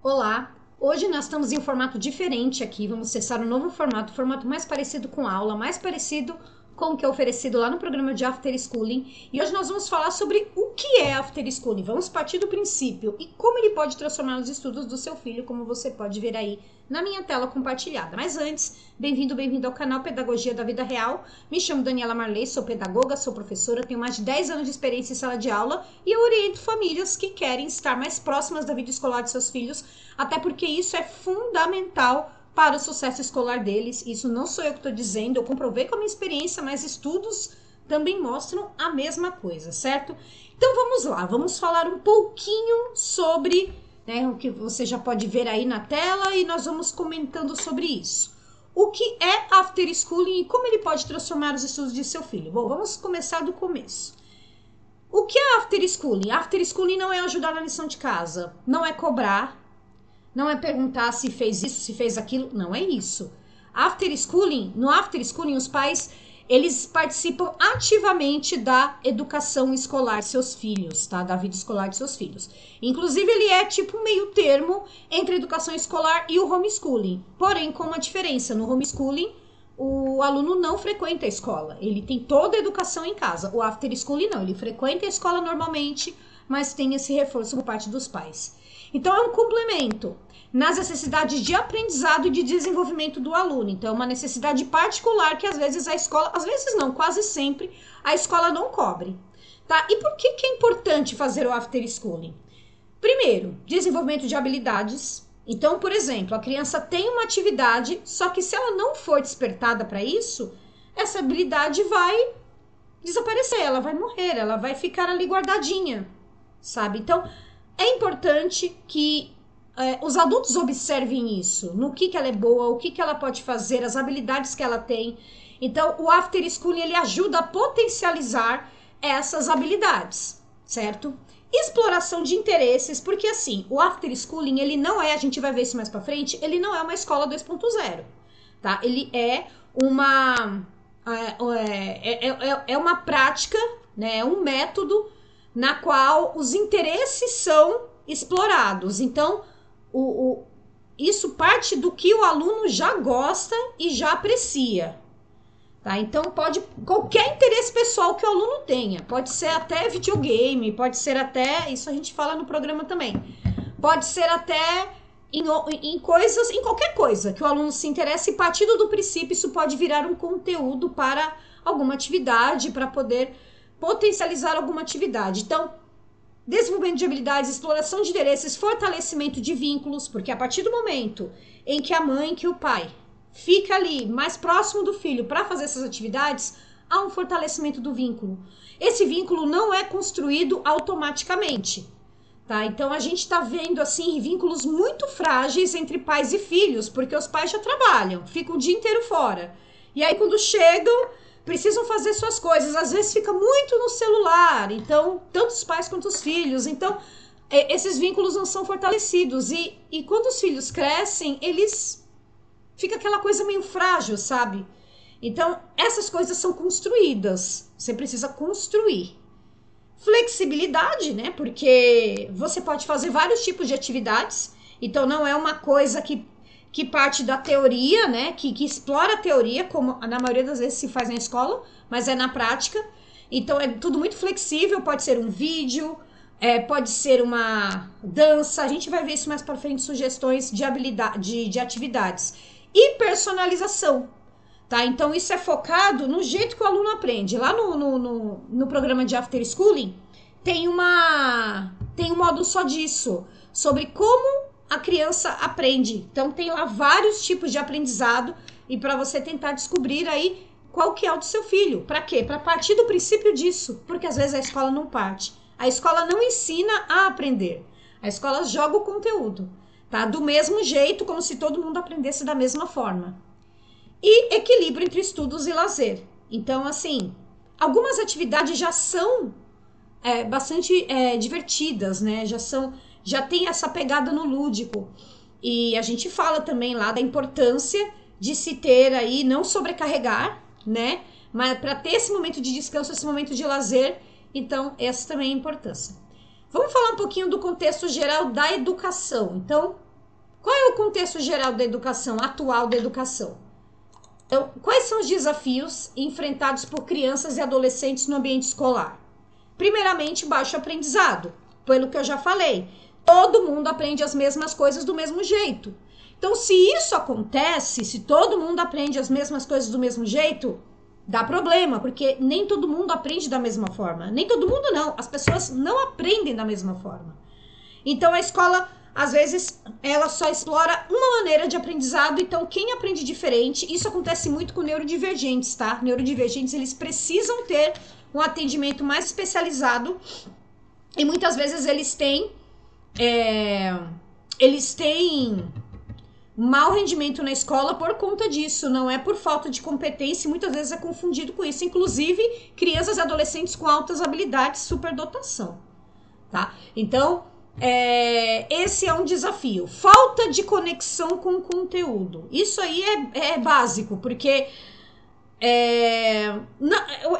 Olá, hoje nós estamos em um formato diferente aqui, vamos testar um novo formato mais parecido com aula, mais parecido com o que é oferecido lá no programa de After Schooling. E hoje nós vamos falar sobre o que é After Schooling, vamos partir do princípio e como ele pode transformar os estudos do seu filho, como você pode ver aí na minha tela compartilhada. Mas antes, bem-vindo ao canal Pedagogia da Vida Real. Me chamo Daniela Marley, sou pedagoga, sou professora, tenho mais de 10 anos de experiência em sala de aula e eu oriento famílias que querem estar mais próximas da vida escolar de seus filhos, até porque isso é fundamental para o sucesso escolar deles. Isso não sou eu que estou dizendo, eu comprovei com a minha experiência, mas estudos também mostram a mesma coisa, certo? Então vamos lá, vamos falar um pouquinho sobre o que você já pode ver aí na tela e nós vamos comentando sobre isso. O que é After Schooling e como ele pode transformar os estudos de seu filho? Bom, vamos começar do começo. O que é After Schooling? After Schooling não é ajudar na lição de casa, não é cobrar, não é perguntar se fez isso, se fez aquilo, não é isso. No After Schooling, os pais, eles participam ativamente da educação escolar de seus filhos, tá? Da vida escolar de seus filhos. Inclusive, ele é tipo um meio termo entre a educação escolar e o homeschooling. Porém, com uma diferença, no homeschooling, o aluno não frequenta a escola, ele tem toda a educação em casa. O After Schooling não, ele frequenta a escola normalmente, mas tem esse reforço por parte dos pais. Então, é um complemento nas necessidades de aprendizado e de desenvolvimento do aluno. Então, é uma necessidade particular que às vezes a escola, às vezes não, quase sempre, a escola não cobre. Tá? E por que é importante fazer o After Schooling? Primeiro, desenvolvimento de habilidades. Então, por exemplo, a criança tem uma atividade, só que se ela não for despertada para isso, essa habilidade vai desaparecer, ela vai morrer, ela vai ficar ali guardadinha, sabe? Então, é importante que os adultos observem isso, no que ela é boa, o que ela pode fazer, as habilidades que ela tem. Então, o After Schooling, ele ajuda a potencializar essas habilidades, certo? Exploração de interesses, porque assim, o After Schooling, ele não é, a gente vai ver isso mais pra frente, ele não é uma escola 2.0, tá? Ele é uma uma prática, né, um método na qual os interesses são explorados. Então, isso parte do que o aluno já gosta e já aprecia. Tá? Então, pode qualquer interesse pessoal que o aluno tenha. Pode ser até videogame, pode ser até, isso a gente fala no programa também, pode ser até em coisas, em qualquer coisa que o aluno se interesse, e partindo do princípio, isso pode virar um conteúdo para alguma atividade, para poder potencializar alguma atividade. Então, desenvolvimento de habilidades, exploração de interesses, fortalecimento de vínculos, porque a partir do momento em que a mãe, que o pai fica ali mais próximo do filho para fazer essas atividades, há um fortalecimento do vínculo. Esse vínculo não é construído automaticamente, tá? Então a gente está vendo assim vínculos muito frágeis entre pais e filhos, porque os pais já trabalham, ficam o dia inteiro fora. E aí quando chegam, precisam fazer suas coisas, às vezes fica muito no celular, então, tanto os pais quanto os filhos, então, esses vínculos não são fortalecidos, e quando os filhos crescem, fica aquela coisa meio frágil, sabe? Então, essas coisas são construídas, você precisa construir. Flexibilidade, né, porque você pode fazer vários tipos de atividades, então não é uma coisa que parte da teoria, né, que explora a teoria, como na maioria das vezes se faz na escola, mas é na prática. Então é tudo muito flexível, pode ser um vídeo, pode ser uma dança, a gente vai ver isso mais para frente, sugestões de habilidade, de atividades. E personalização, tá? Então isso é focado no jeito que o aluno aprende. Lá no programa de After Schooling tem um módulo só disso, sobre como a criança aprende. Então tem lá vários tipos de aprendizado e para você tentar descobrir aí qual que é o do seu filho. Para quê? Para partir do princípio disso, porque às vezes a escola não parte. A escola não ensina a aprender. A escola joga o conteúdo, tá? Do mesmo jeito, como se todo mundo aprendesse da mesma forma. E equilíbrio entre estudos e lazer. Então, assim, algumas atividades já são bastante divertidas, né? Já tem essa pegada no lúdico. E a gente fala também lá da importância de se ter aí, não sobrecarregar, né? Mas para ter esse momento de descanso, esse momento de lazer, então essa também é a importância. Vamos falar um pouquinho do contexto geral da educação. Então, Qual é o contexto geral da educação, atual da educação? Então, quais são os desafios enfrentados por crianças e adolescentes no ambiente escolar? Primeiramente, baixo aprendizado, pelo que eu já falei. Todo mundo aprende as mesmas coisas do mesmo jeito. Então, se isso acontece, se todo mundo aprende as mesmas coisas do mesmo jeito, dá problema, porque nem todo mundo aprende da mesma forma. Nem todo mundo não, as pessoas não aprendem da mesma forma. Então, a escola, às vezes, ela só explora uma maneira de aprendizado. Então, quem aprende diferente, isso acontece muito com neurodivergentes, tá? Neurodivergentes, eles precisam ter um atendimento mais especializado e muitas vezes eles têm mau rendimento na escola por conta disso, não é por falta de competência, e muitas vezes é confundido com isso, inclusive crianças e adolescentes com altas habilidades, superdotação, tá? Então, esse é um desafio. Falta de conexão com o conteúdo. Isso aí é básico, porque é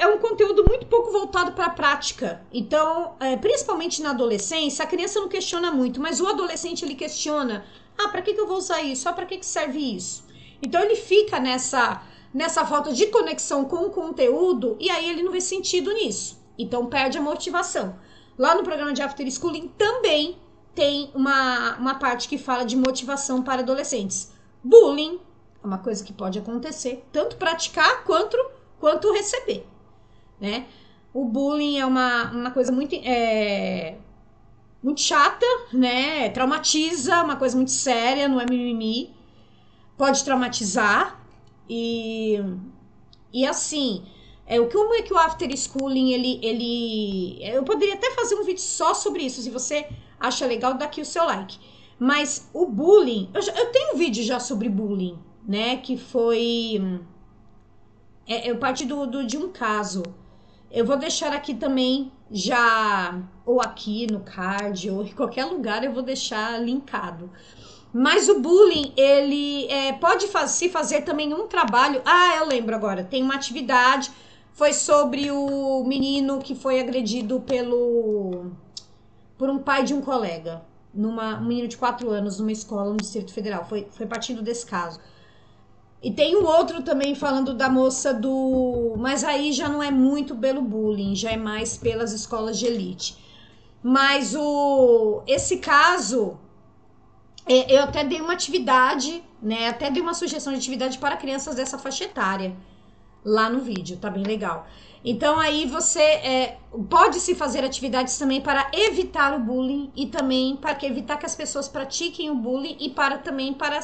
um conteúdo muito pouco voltado para a prática. Então, principalmente na adolescência, a criança não questiona muito, mas o adolescente ele questiona: para que eu vou usar isso? Para que serve isso? Então, ele fica nessa falta de conexão com o conteúdo e aí ele não vê sentido nisso. Então, perde a motivação. Lá no programa de After Schooling também tem uma parte que fala de motivação para adolescentes. Bullying é uma coisa que pode acontecer, tanto praticar quanto receber, né? O bullying é uma coisa muito chata, né? Traumatiza, uma coisa muito séria, não é mimimi. Pode traumatizar e assim, como é que o After Schooling, eu poderia até fazer um vídeo só sobre isso, se você acha legal, dá aqui o seu like. Mas o bullying, eu tenho um vídeo já sobre bullying, né, que foi eu parti de um caso. Eu vou deixar aqui também já, ou aqui no card, ou em qualquer lugar eu vou deixar linkado. Mas o bullying, ele pode se fazer também um trabalho. Eu lembro agora, tem uma atividade, foi sobre o menino que foi agredido por um pai de um colega, um menino de 4 anos numa escola no Distrito Federal, foi partindo desse caso. E tem um outro também falando da moça mas aí já não é muito pelo bullying, já é mais pelas escolas de elite. Mas esse caso, eu até dei uma atividade, né? Até dei uma sugestão de atividade para crianças dessa faixa etária lá no vídeo, tá bem legal. Então aí você pode se fazer atividades também para evitar o bullying e também para evitar que as pessoas pratiquem o bullying e também para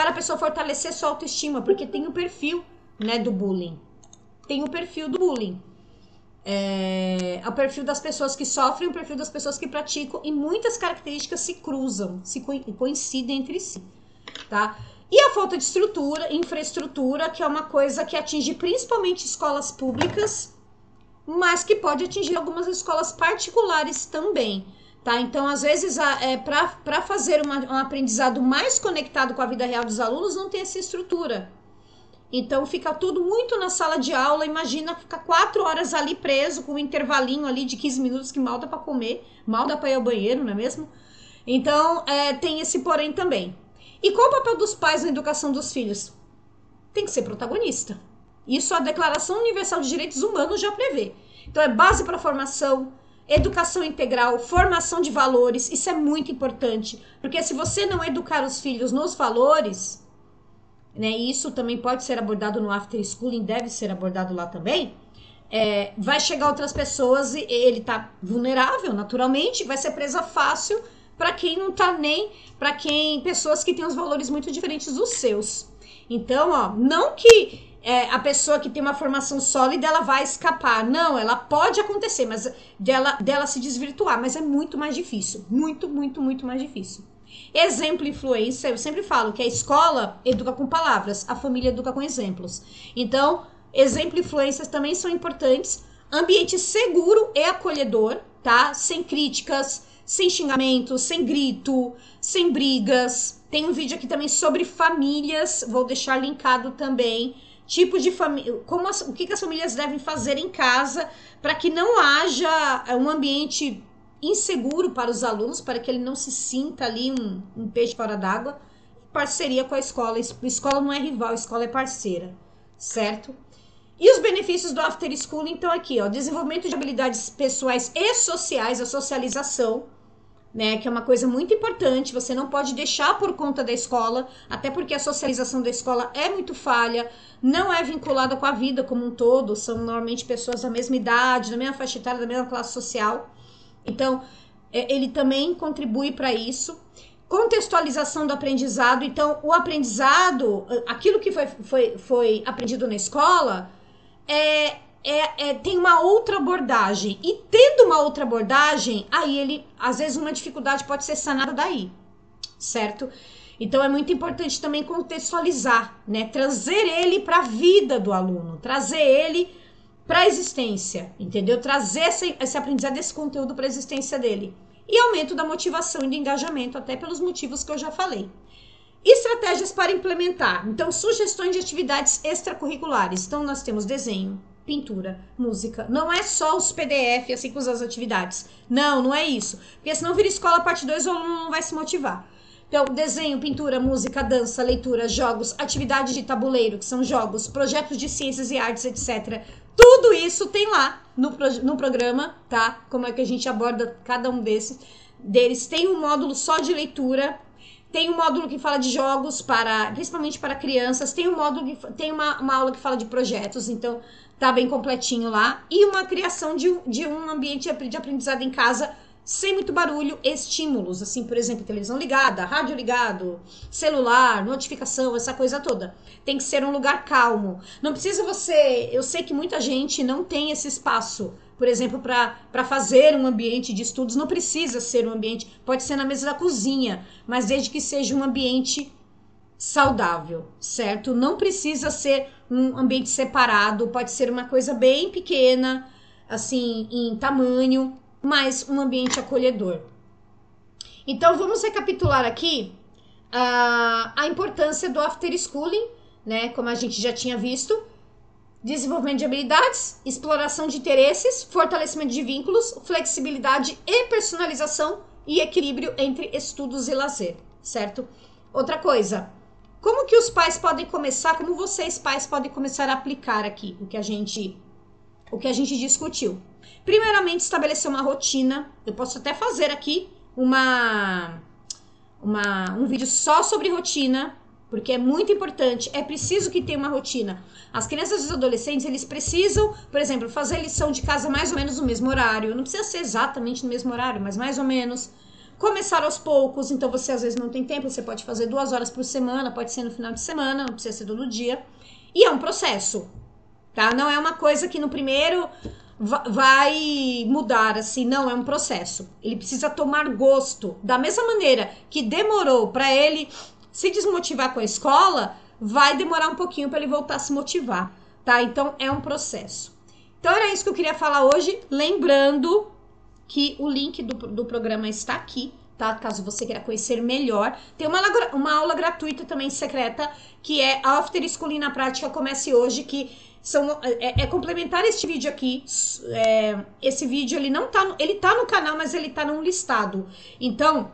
a pessoa fortalecer sua autoestima, porque tem o perfil, né, do bullying. Tem o perfil do bullying. O perfil das pessoas que sofrem, o perfil das pessoas que praticam, e muitas características se cruzam, coincidem entre si, tá? E a falta de infraestrutura, que é uma coisa que atinge principalmente escolas públicas, mas que pode atingir algumas escolas particulares também. Tá? Então, às vezes, para fazer um aprendizado mais conectado com a vida real dos alunos, não tem essa estrutura. Então, fica tudo muito na sala de aula. Imagina ficar 4 horas ali preso, com um intervalinho ali de 15 minutos que mal dá para comer, mal dá para ir ao banheiro, não é mesmo? Então, tem esse porém também. E qual o papel dos pais na educação dos filhos? Tem que ser protagonista. Isso a Declaração Universal de Direitos Humanos já prevê. Então, é base para a formação, educação integral, formação de valores. Isso é muito importante, porque se você não educar os filhos nos valores, né, isso também pode ser abordado no After Schooling, deve ser abordado lá também, vai chegar outras pessoas e ele tá vulnerável, naturalmente, vai ser presa fácil para quem não tá nem, para quem, pessoas que têm os valores muito diferentes dos seus. Então, não que a pessoa que tem uma formação sólida, ela vai escapar. Não, ela pode acontecer, mas dela se desvirtuar, mas é muito mais difícil. Muito, muito, muito mais difícil. Exemplo e influência, eu sempre falo que a escola educa com palavras, a família educa com exemplos. Então, exemplo e influências também são importantes. Ambiente seguro e acolhedor, tá? Sem críticas, sem xingamentos, sem grito, sem brigas. Tem um vídeo aqui também sobre famílias, vou deixar linkado também. Tipo de família, o que as famílias devem fazer em casa para que não haja um ambiente inseguro para os alunos, para que ele não se sinta ali um peixe fora d'água. Parceria com a escola. A escola não é rival, a escola é parceira, certo? E os benefícios do After School, então, aqui, ó, desenvolvimento de habilidades pessoais e sociais, a socialização, né, que é uma coisa muito importante, você não pode deixar por conta da escola, até porque a socialização da escola é muito falha, não é vinculada com a vida como um todo, são normalmente pessoas da mesma idade, da mesma faixa etária, da mesma classe social, então ele também contribui para isso. Contextualização do aprendizado, então o aprendizado, aquilo que foi aprendido na escola, tem uma outra abordagem. E tendo uma outra abordagem, aí às vezes uma dificuldade pode ser sanada daí, certo? Então é muito importante também contextualizar, né? Trazer ele para a vida do aluno, trazer ele para a existência, entendeu? Trazer esse aprendizado, esse conteúdo para a existência dele. E aumento da motivação e do engajamento, até pelos motivos que eu já falei. Estratégias para implementar. Então, sugestões de atividades extracurriculares. Então, nós temos desenho, pintura, música. Não é só os PDF, assim, com as atividades. Não é isso. Porque senão vira escola parte 2, o aluno não vai se motivar. Então, desenho, pintura, música, dança, leitura, jogos, atividades de tabuleiro, que são jogos, projetos de ciências e artes, etc. Tudo isso tem lá no programa, tá? Como é que a gente aborda cada um deles. Tem um módulo só de leitura, tem um módulo que fala de jogos, principalmente para crianças, tem uma aula que fala de projetos, então tá bem completinho lá. E uma criação de um ambiente de aprendizado em casa, sem muito barulho, estímulos, assim, por exemplo, televisão ligada, rádio ligado, celular, notificação, essa coisa toda. Tem que ser um lugar calmo. Não precisa eu sei que muita gente não tem esse espaço, por exemplo, para fazer um ambiente de estudos, não precisa ser um ambiente, pode ser na mesa da cozinha, mas desde que seja um ambiente saudável, certo? Não precisa ser um ambiente separado, pode ser uma coisa bem pequena, assim, em tamanho, mas um ambiente acolhedor. Então, vamos recapitular aqui a importância do after schooling, né? Como a gente já tinha visto. Desenvolvimento de habilidades, exploração de interesses, fortalecimento de vínculos, flexibilidade e personalização e equilíbrio entre estudos e lazer, certo? Outra coisa, como que os pais podem começar, como vocês pais podem começar a aplicar aqui o que a gente discutiu? Primeiramente, estabelecer uma rotina. Eu posso até fazer aqui um vídeo só sobre rotina, porque é muito importante, é preciso que tenha uma rotina. As crianças e os adolescentes, eles precisam, por exemplo, fazer lição de casa mais ou menos no mesmo horário. Não precisa ser exatamente no mesmo horário, mas mais ou menos. Começar aos poucos, então você às vezes não tem tempo, você pode fazer 2 horas por semana, pode ser no final de semana, não precisa ser todo dia. E é um processo, tá? Não é uma coisa que no primeiro vai mudar, assim, não, é um processo. Ele precisa tomar gosto. Da mesma maneira que demorou para ele se desmotivar com a escola, vai demorar um pouquinho para ele voltar a se motivar, tá? Então, é um processo. Então, era isso que eu queria falar hoje, lembrando que o link do programa está aqui, tá? Caso você queira conhecer melhor. Tem uma aula gratuita também, secreta, que é After Schooling na Prática Comece Hoje, que é complementar este vídeo aqui. Esse vídeo, ele tá no canal, mas ele tá num listado. Então,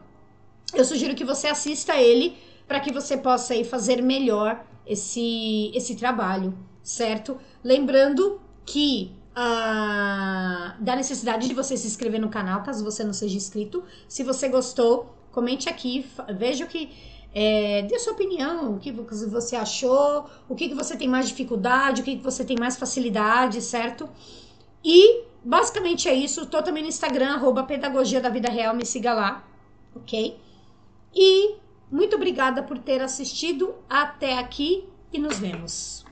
eu sugiro que você assista ele, para que você possa aí fazer melhor esse trabalho, certo? Lembrando que da necessidade de você se inscrever no canal, caso você não seja inscrito. Se você gostou, comente aqui, veja o que... dê sua opinião, o que você achou, o que você tem mais dificuldade, o que você tem mais facilidade, certo? E basicamente é isso. Tô também no Instagram, @pedagogia da vida real, me siga lá, ok? E muito obrigada por ter assistido até aqui e nos vemos.